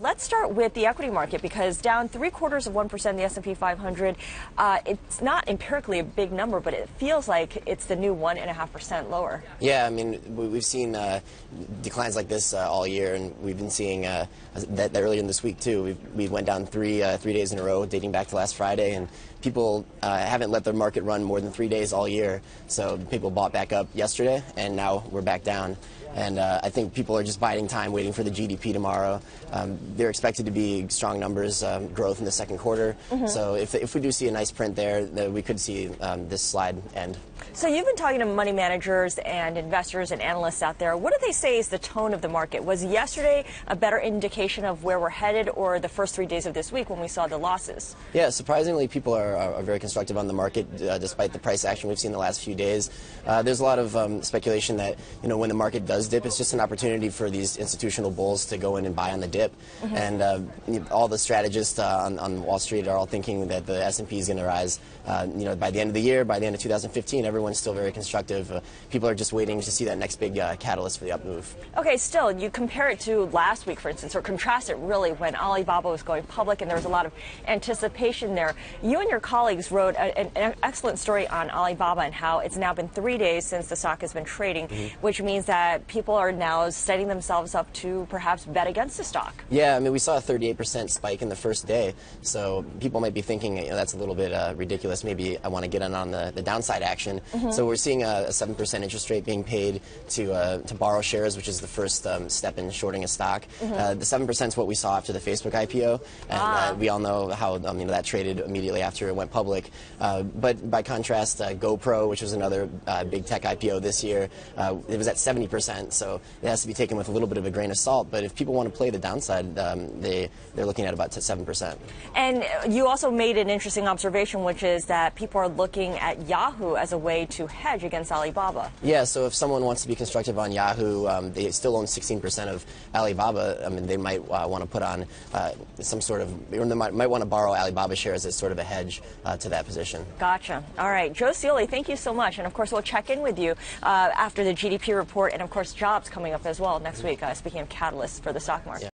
Let's start with the equity market because down 0.75% the S&P 500. It's not empirically a big number, but it feels like it's the new 1.5% lower. Yeah, I mean, we've seen declines like this all year, and we've been seeing that earlier in this week too. We went down three days in a row, dating back to last Friday, and people haven't let their market run more than 3 days all year. So people bought back up yesterday, and now we're back down. And I think people are just biding time, waiting for the GDP tomorrow. They're expected to be strong numbers, growth in the second quarter. So if we do see a nice print there, we could see this slide end. So you've been talking to money managers and investors and analysts out there. What do they say is the tone of the market? Was yesterday a better indication of where we're headed, or the first 3 days of this week when we saw the losses? Yeah, surprisingly, people are very constructive on the market despite the price action we've seen the last few days. There's a lot of speculation that when the market does dip, it's just an opportunity for these institutional bulls to go in and buy on the dip. And all the strategists on Wall Street are all thinking that the S&P is going to rise. By the end of the year, by the end of 2015, everyone's still very constructive. People are just waiting to see that next big catalyst for the up move. Okay, still, you compare it to last week, for instance, or contrast it really when Alibaba was going public and there was a lot of anticipation there. You and your colleagues wrote an excellent story on Alibaba and how it's now been 3 days since the stock has been trading, which means that people are now setting themselves up to perhaps bet against the stock. Yeah, I mean, we saw a 38% spike in the first day, so people might be thinking, that's a little bit ridiculous. Maybe I want to get in on the downside action. So we're seeing a 7% interest rate being paid to borrow shares, which is the first step in shorting a stock. The 7% is what we saw after the Facebook IPO, and we all know how that traded immediately after it went public. But by contrast, GoPro, which was another big tech IPO this year, it was at 70%. So it has to be taken with a little bit of a grain of salt. But if people want to play the downside, they're looking at about 7%. And you also made an interesting observation, which is that people are looking at Yahoo as a way to hedge against Alibaba. Yeah, so if someone wants to be constructive on Yahoo, they still own 16% of Alibaba. I mean, they might want to put on some sort of, or they might want to borrow Alibaba shares as sort of a hedge to that position. Gotcha. All right, Joe Ciolli, thank you so much. And of course, we'll check in with you after the GDP report, and of course, jobs coming up as well next week. Speaking of catalysts for the stock market.